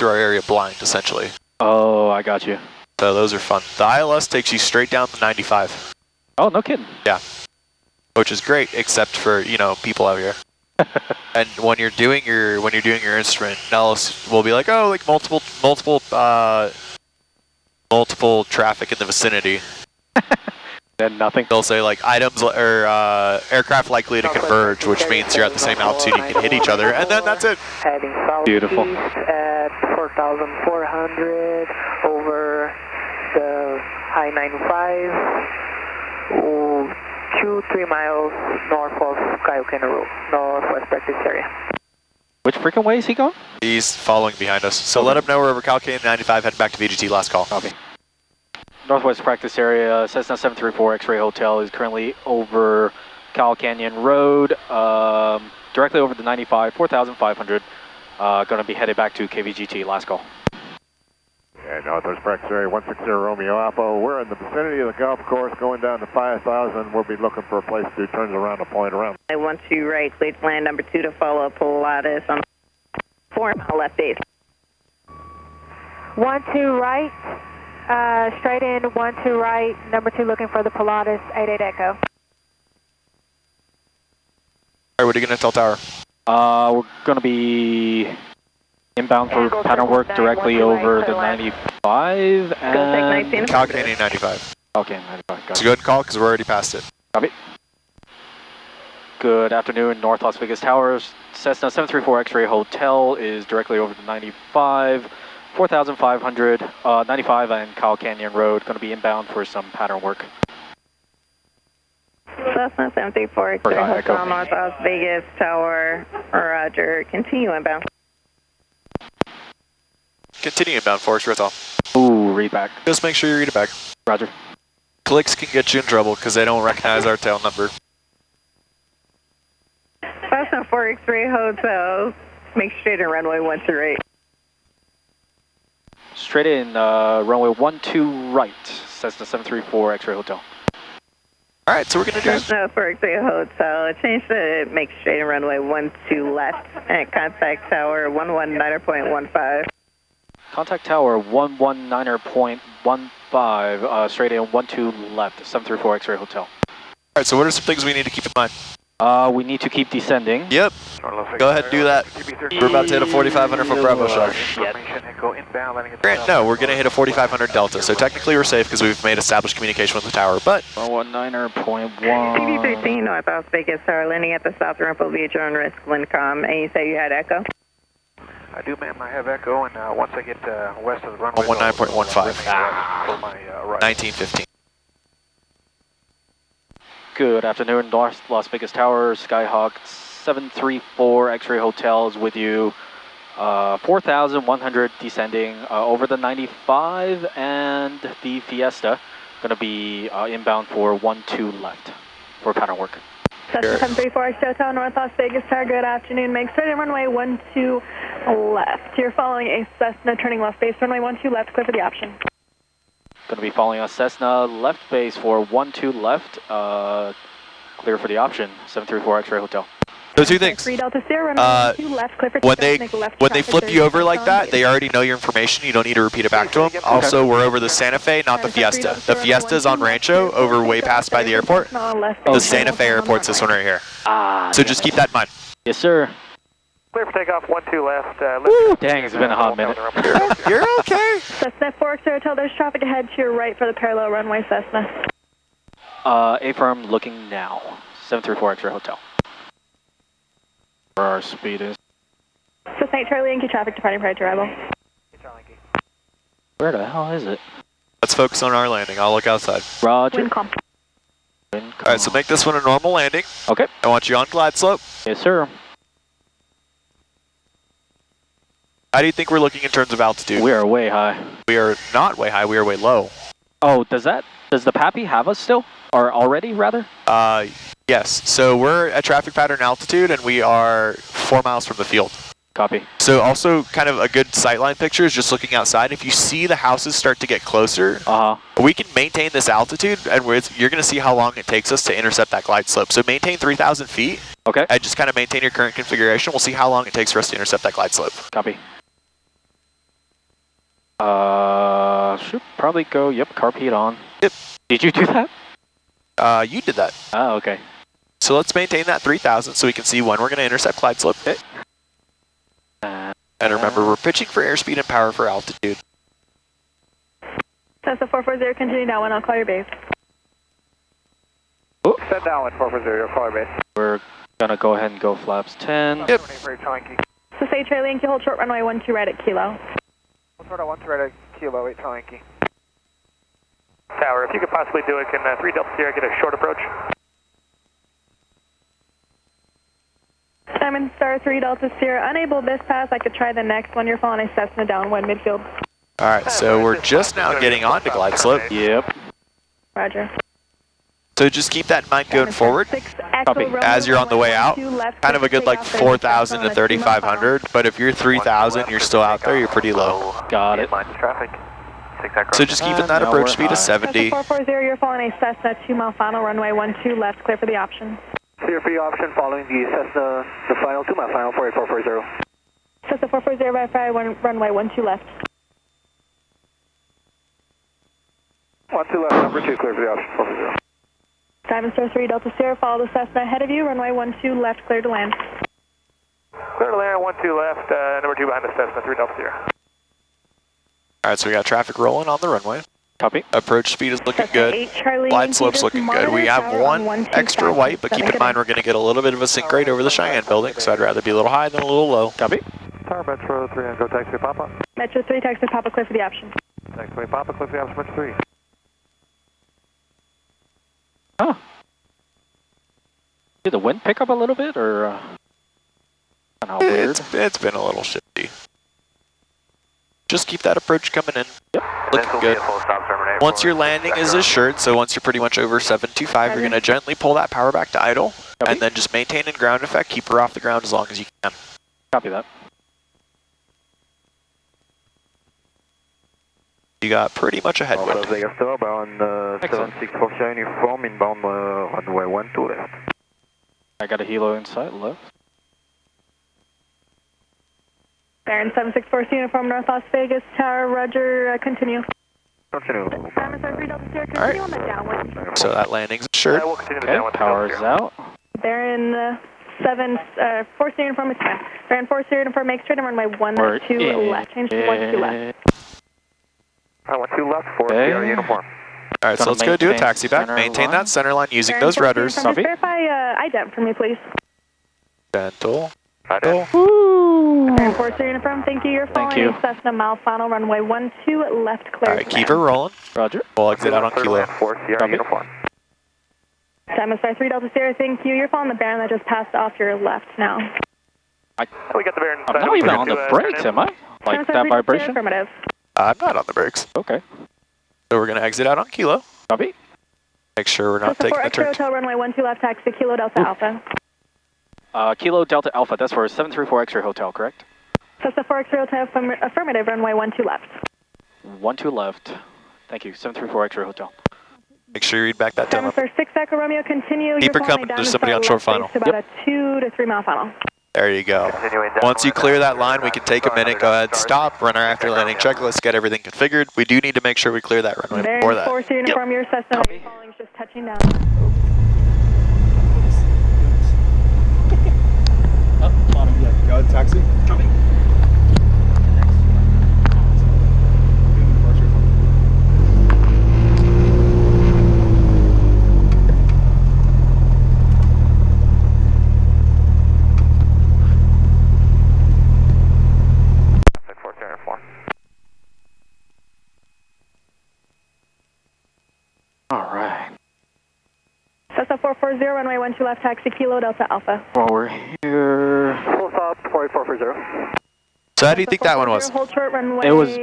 through our area blind, essentially. Oh, I got you. So those are fun. The ILS takes you straight down to 95. Oh, no kidding. Yeah. Which is great, except for, you know, people out here. And when you're doing your instrument, Nellis will be like, oh, like multiple traffic in the vicinity. Then nothing. They'll say like items or aircraft likely to converge, which means you're at the same altitude, you can hit each other, and then that's it. Heading south. Beautiful. At 4,400 over the I-95, 2-3 miles north of Cayo Cana Road, northwest practice area. Which freaking way is he going? He's following behind us, so let him know we're over Cayo Cana 95, heading back to VGT, last call. Copy. Northwest practice area, Cessna 734 X-Ray Hotel is currently over Cayo Canyon Road, directly over the 95, 4,500. Going to be headed back to KVGT, last call. Yeah, Northwest practice area 160 Romeo Alpha. We're in the vicinity of the golf course going down to 5,000. We'll be looking for a place to do turns around and point around. I want to right, clear to land number 2 to follow up Pilatus on 4 mile left base. 1-2 right. Straight in, 1-2 right, number 2 looking for the Pilatus, 88 Echo. All right, what are you going to tell tower? We're going to be inbound for pattern work directly over the 95 and Cayo Canyon 95. Okay, 95, got So it. go ahead and call because we're already past it. Copy. Good afternoon, North Las Vegas Towers. Cessna 734 X-Ray Hotel is directly over the 95. 4,500, 95 and Cayo Canyon Road, going to be inbound for some pattern work. Cessna 734 X-Ray Hotel, North Las Vegas Tower, roger, continue inbound. Continue inbound for us, Rizal. Ooh, read back. Just make sure you read it back. Roger. Clicks can get you in trouble because they don't recognize our tail number. Cessna 4 X-Ray Hotel, make straight and runway 1-8. Straight in, runway 12 right, Cessna 734 X-Ray Hotel. All right, so we're going to do... Cessna 4 X-Ray Hotel, change to make straight and runway 12 left, and contact tower 119.15. Contact tower 119.15, straight in 12 left, 734 X-Ray Hotel. All right, so what are some things we need to keep in mind? We need to keep descending. Yep. Go ahead and do that. We're about to hit a 4,500 for Bravo Shark. Grant, no, we're going to hit a 4,500 Delta, so technically we're safe because we've made established communication with the tower, but... 119.1. TV13 North Las Vegas Tower, landing at the south ramp will be a drone risk, Windcom, and you say you had echo? I do, ma'am. I have echo, and once I get west of the runway... 19.15. For my right. 1915. Good afternoon, North Las Vegas Tower, Skyhawk 734 X-Ray Hotel is with you. 4,100 descending over the 95 and the Fiesta. Going to be inbound for 12 left for pattern work. Cessna 734 X Hotel, North Las Vegas Tower, good afternoon. Make straight in runway 12 left. You're following a Cessna turning left base, runway 12 left, clear for the option. Going to be following a Cessna left base for 12 left, clear for the option, 734 X-Ray Hotel. So two things. 3 Delta Sierra, runway 12 left, clear for when takeoff, they flip you over like that, they already know your information. You don't need to repeat it back to them. Also, we're over the Santa Fe, not the Fiesta. The Fiesta is on Rancho, over way past by the airport. The Santa Fe airport's this one right here. So just keep that in mind. Yes, sir. Clear for takeoff, 12 left. Woo, dang, it's been a hot minute. You're okay. Cessna 4 X Hotel, there's traffic ahead to your right for the parallel runway, Cessna. A-firm looking now, 734 X-Ray Hotel. Where our speed is. Cessna 8 Charlie Yankee traffic departing prior to arrival. Where the hell is it? Let's focus on our landing. I'll look outside. Roger. Windcom. All right, so make this one a normal landing. Okay. I want you on glide slope. Yes, sir. How do you think we're looking in terms of altitude? We are way high. We are not way high. We are way low. Oh, does the PAPI have us still? Or already, rather? Yes. So we're at traffic pattern altitude, and we are 4 miles from the field. Copy. So also kind of a good sightline picture is just looking outside. If you see the houses start to get closer, we can maintain this altitude, and you're going to see how long it takes us to intercept that glide slope. So maintain 3,000 feet. Okay. And just kind of maintain your current configuration. We'll see how long it takes for us to intercept that glide slope. Copy. Should probably go, yep, carb heat on. Yep. Did you do that? You did that. Oh, okay. So let's maintain that 3,000 so we can see when we're going to intercept glide slope. Okay. And remember, we're pitching for airspeed and power for altitude. Cessna 440, continue downwind, I'll call your base. Oh. Set downwind 440, call your base. We're gonna go ahead and go flaps 10. Yep. So say Charlie Yankee, hold short runway 12 right at Kilo. Hold short on 12 right at Kilo, 8 Charlie Yankee. Tower, if you could possibly do it, can 3 Delta Sierra get a short approach? Diamond Star 3 Delta Sierra, unable this pass, I could try the next one. You're following a Cessna downwind midfield. Alright, so we're just now getting on to glide slope. Yep. Roger. So just keep that in mind going forward. Copy. As you're on the way out, kind of a good like 4,000 to 3,500, but if you're 3,000, you're still out there, you're pretty low. Got it. Traffic. So just keeping that now approach we're speed of Cessna 70. 440, you're following a Cessna 2-mile final, runway 12 left, clear for the option. Clear for your option following the Cessna, the final 2-mile final, 48440. Cessna 440, verify runway 12 left. 12 left, number 2, clear for the option, 440. Diamond Star 3 Delta Sierra, follow the Cessna ahead of you, runway 12 left, clear to land. Clear to land, 12 left, number 2 behind the Cessna, 3 Delta Sierra. Alright, so we got traffic rolling on the runway. Copy. Approach speed is looking good. Glide slope's looking good. We have one extra white, but keep in mind we're going to get a little bit of a sink grade over the Cheyenne building, so I'd rather be a little high than a little low. Copy. Tower Metro 3 and go taxi Papa. Metro 3, taxi Papa, clear for the option. Taxi Papa, clear for the option, Metro 3. Huh. Did the wind pick up a little bit, or kind of weird? It's been a little shifty. Just keep that approach coming in. Yep. Looking good. Once your landing is assured, so once you're pretty much over 725, you're going to gently pull that power back to idle, Copy. and then just maintain in ground effect, keep her off the ground as long as you can. Copy that. You got pretty much a headwind. Vegas Tower, on 764 Cheyenne uniform, inbound runway 12 left. I got a helo inside, left. Baron 764 uniform, North Las Vegas Tower, roger, continue. Continue. Diamond Star 3 Delta Sierra, continue on the downwind. So that landing's assured. We'll continue the Okay, downwind. power's out. Baron 4 uniform is fine. Baron 4 uniform, make straight and runway 12 left. Change to 12 left. 12 left, 4 Okay. Sierra uniform. Alright, so Gonna let's go do a maintain taxi back. center Maintain line. that center line using Baron those 4 rudders. uniform, Copy. just verify ident for me, please. Gentle. Ident. Baron 4 uniform, thank you. You're Thank following you. a Cessna mile final, runway 12 left, clear. Alright, keep her rolling. Roger. We'll exit out on Kilo. 4 Sierra Copy. uniform. Diamond Star 3 Delta Sierra, thank you. You're following the Baron that just passed off your left now. We got the Baron. I'm not even on the brakes, am I? Like Diamond Star that 3 Delta Sierra, vibration? affirmative. I'm not on the brakes. Okay. So we're going to exit out on Kilo. Copy. Make sure we're not Cessna taking 4 the X-ray turn. Hotel, runway 12 left, taxi Kilo Delta Alpha. Kilo Delta Alpha, that's for 734 X-ray Hotel, correct? Cessna 4 X-ray Hotel, affirmative, runway 12 left. 12 left. Thank you, 734 X-ray Hotel. Make sure you read back that Diamond demo. Star 6 Echo Romeo, continue. Keep You're her following coming. Diamond There's somebody Star on short left final. base to about a 2 to 3 mile final. There you go. Once you clear that line, we can take a minute, go ahead, stop, run our after landing checklist, get everything configured. We do need to make sure we clear that runway before Baron that. 4 uniform, your Cessna that you're following is just touching down. Go taxi. Alright. Cessna 440, runway 12 left, taxi Kilo Delta Alpha. While we're here... Full stop, 48440. So how do you think that one was? Hold short runway. It was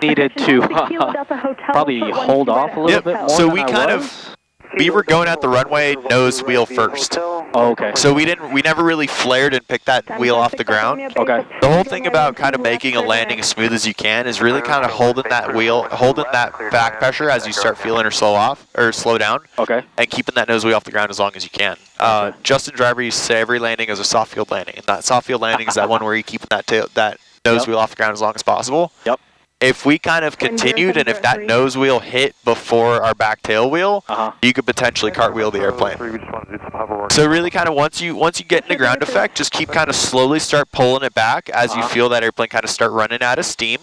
needed to Kilo Delta Hotel, probably short hold 12 off a right little Yep, bit more so than we I kind was. We were going at the runway nose wheel first. Oh, okay. So we never really flared and picked that wheel off the ground. Okay. The whole thing about kind of making a landing as smooth as you can is really kind of holding that wheel, holding that back pressure as you start feeling her slow off, or slow down, Okay. and keeping that nose wheel off the ground as long as you can. Justin Driver used to say every landing is a soft field landing, and that soft field landing is that one where you keep that nose Yep. wheel off the ground as long as possible. Yep. if we kind of continued and if that nose wheel hit before our back tail wheel, you could potentially cartwheel the airplane. So really kind of once you get into ground effect, just keep kind of slowly start pulling it back as you feel that airplane kind of start running out of steam.